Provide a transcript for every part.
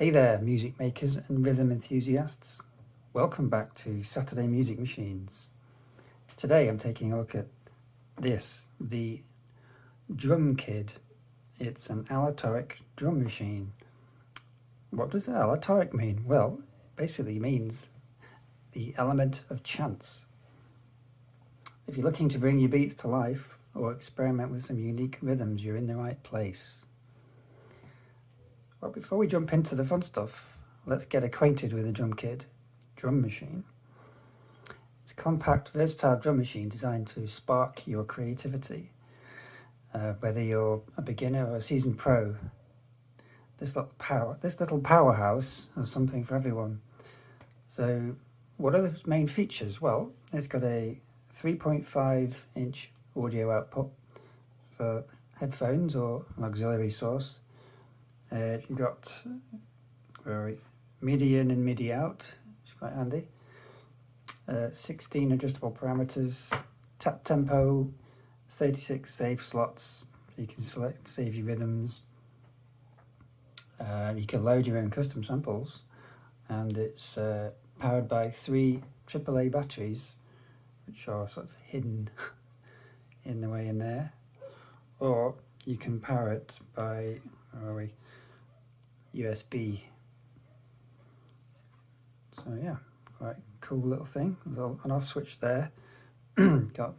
Hey there, music makers and rhythm enthusiasts. Welcome back to Saturday Music Machines. Today I'm taking a look at this, the Drumkid. It's an aleatoric drum machine. What does aleatoric mean? Well, it basically means the element of chance. If you're looking to bring your beats to life or experiment with some unique rhythms, you're in the right place. Well, before we jump into the fun stuff, let's get acquainted with the Drumkid drum machine. It's a compact, versatile drum machine designed to spark your creativity. Whether you're a beginner or a seasoned pro, this little powerhouse has something for everyone. So, what are the main features? Well, it's got a 3.5-inch audio output for headphones or an auxiliary source. You've got MIDI in and MIDI out, which is quite handy. 16 adjustable parameters, tap tempo, 36 save slots, so you can save your rhythms. You can load your own custom samples, and it's powered by 3 AAA batteries, which are sort of hidden in the way in there. Or you can power it by USB. So yeah, quite cool little thing. There's an off switch there. Got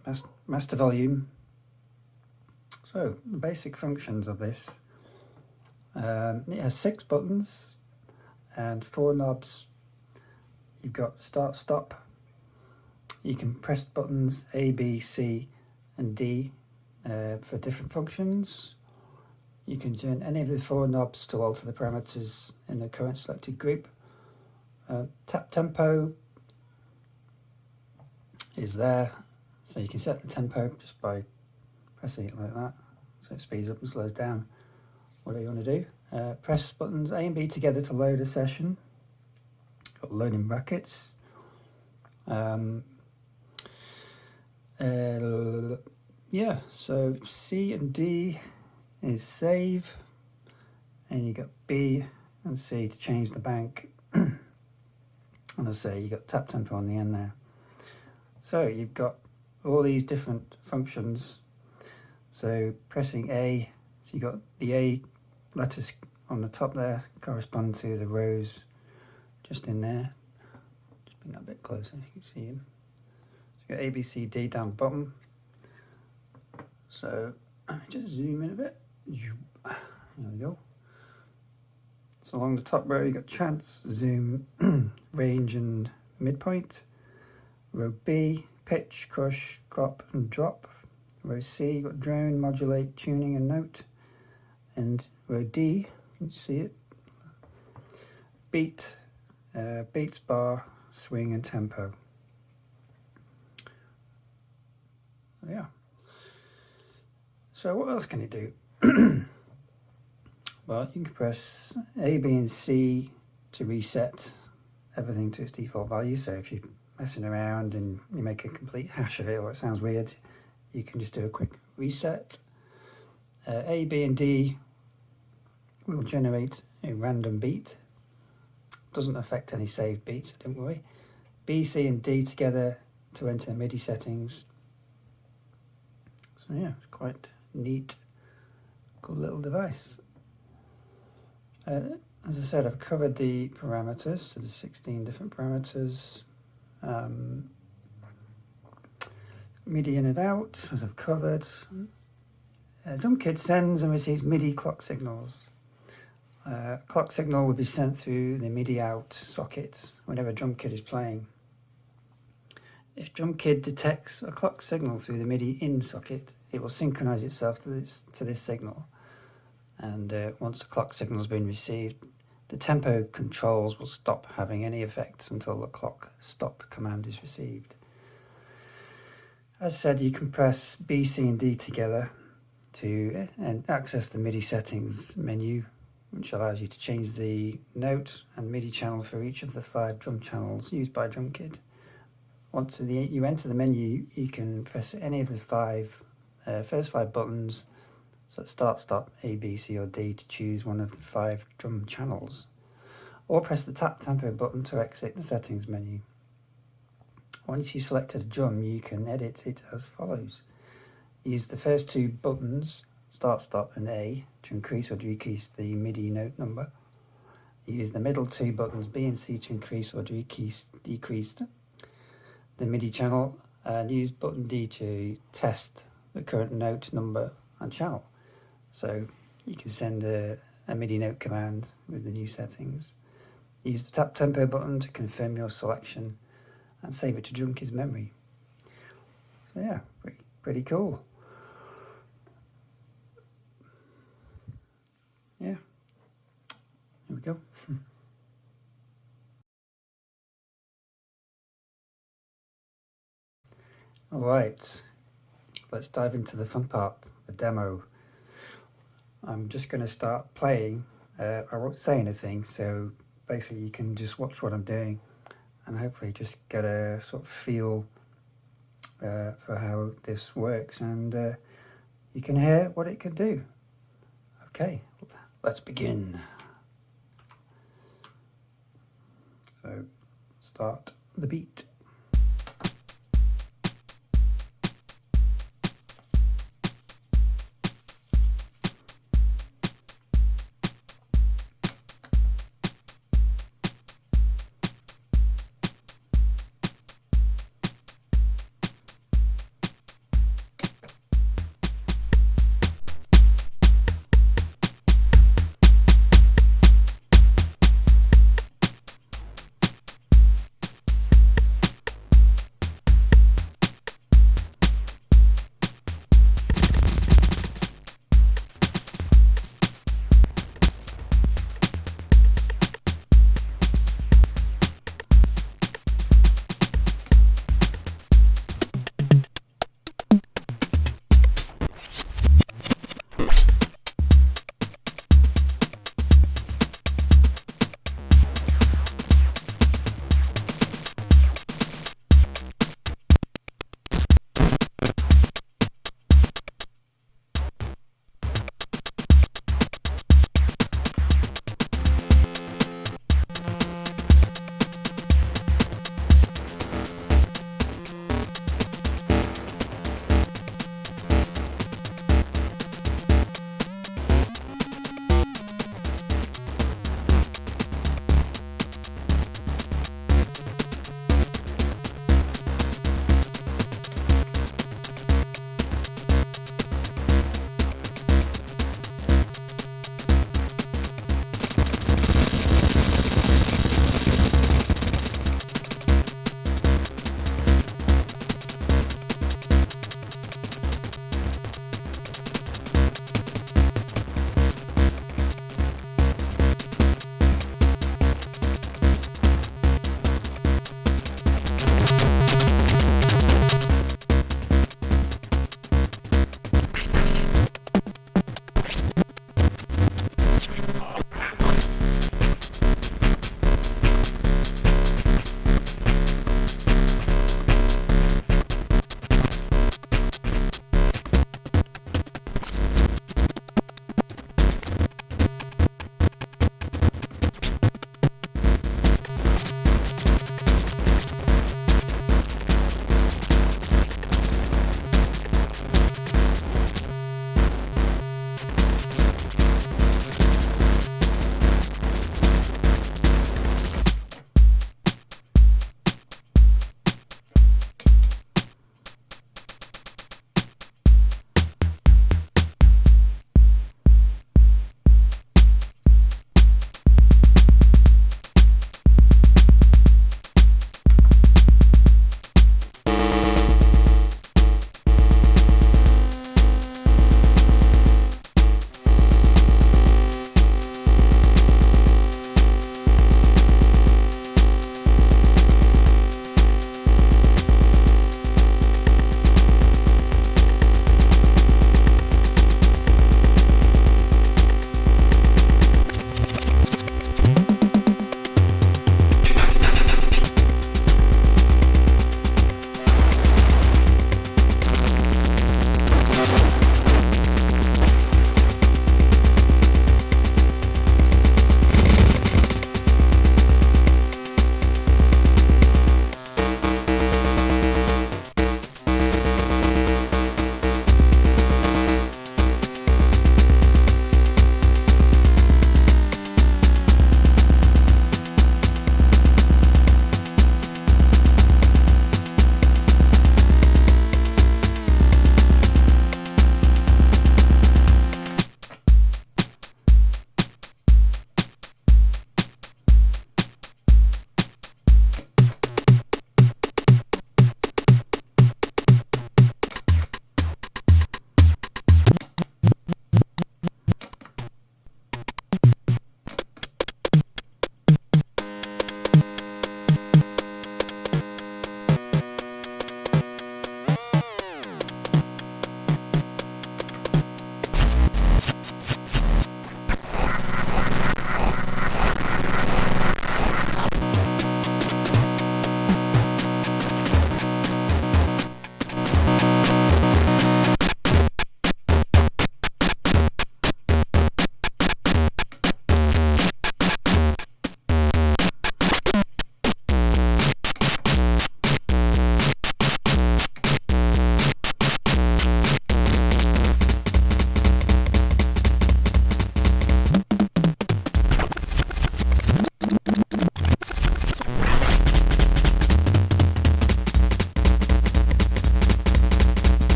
master volume. So the basic functions of this. It has 6 buttons and 4 knobs. You've got start, stop. You can press buttons A, B, C and D for different functions. You can turn any of the 4 knobs to alter the parameters in the current selected group. Tap tempo is there, so you can set the tempo just by pressing it like that, so it speeds up and slows down, whatever you want to do. Press buttons A and B together to load a session. Got loading brackets. Yeah, so C and D is save, and you got B and C to change the bank. And I say you got tap tempo on the end there. So you've got all these different functions. So pressing A, so you got the A letters on the top there correspond to the rows just in there. Just bring that a bit closer, you can see them. So you got A, B, C, D down the bottom. So just zoom in a bit. There we go. So along the top row, you got chance, zoom, range, and midpoint. Row B, pitch, crush, crop, and drop. Row C, you got drone, modulate, tuning, and note. And row D, you can see it. Beat, beats, bar, swing, and tempo. Yeah. So what else can it do? Well, you can press A, B, and C to reset everything to its default value. So if you're messing around and you make a complete hash of it, or it sounds weird, you can just do a quick reset. A, B, and D will generate a random beat. Doesn't affect any saved beats, don't worry. B, C, and D together to enter MIDI settings. So yeah, it's quite neat, cool little device. As I said, I've covered the parameters, so there's 16 different parameters. MIDI in and out, as I've covered. Drumkid sends and receives MIDI clock signals. Clock signal will be sent through the MIDI out socket whenever Drumkid is playing. If Drumkid detects a clock signal through the MIDI in socket, it will synchronize itself to this signal. And once the clock signal has been received, the tempo controls will stop having any effects until the clock stop command is received. As said, you can press B, C, and D together to access the MIDI settings menu, which allows you to change the note and MIDI channel for each of the 5 drum channels used by Drumkid. Once you enter the menu, you can press any of the first 5 buttons. So start, stop, A, B, C, or D to choose one of the 5 drum channels. or press the tap tempo button to exit the settings menu. Once you selected a drum, you can edit it as follows. Use the first two buttons, start, stop and A, to increase or decrease the MIDI note number. Use the middle two buttons B and C to increase or decrease the MIDI channel, and use button D to test the current note number and channel. So you can send a MIDI note command with the new settings. Use the tap tempo button to confirm your selection and save it to Drumkid's memory. So yeah, pretty cool. Yeah, here we go. All right, let's dive into the fun part, the demo. I'm just going to start playing. I won't say anything, so basically you can just watch what I'm doing and hopefully just get a sort of feel for how this works, and you can hear what it can do. Okay, let's begin. So start the beat.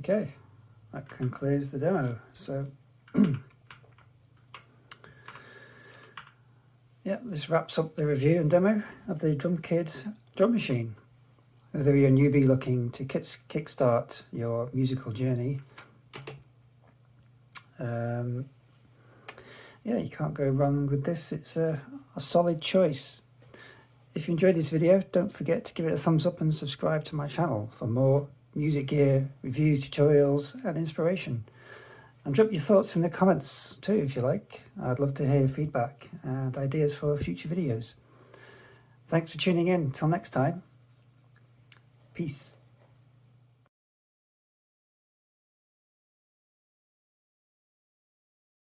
Okay, that concludes the demo. So yeah, this wraps up the review and demo of the Drumkid drum machine. Whether you're a newbie looking to kickstart your musical journey, yeah, you can't go wrong with this. It's a solid choice. If you enjoyed this video, don't forget to give it a thumbs up and subscribe to my channel for more music gear, reviews, tutorials and inspiration. And drop your thoughts in the comments too if you like. I'd love to hear your feedback and ideas for future videos. Thanks for tuning in. Till next time. Peace.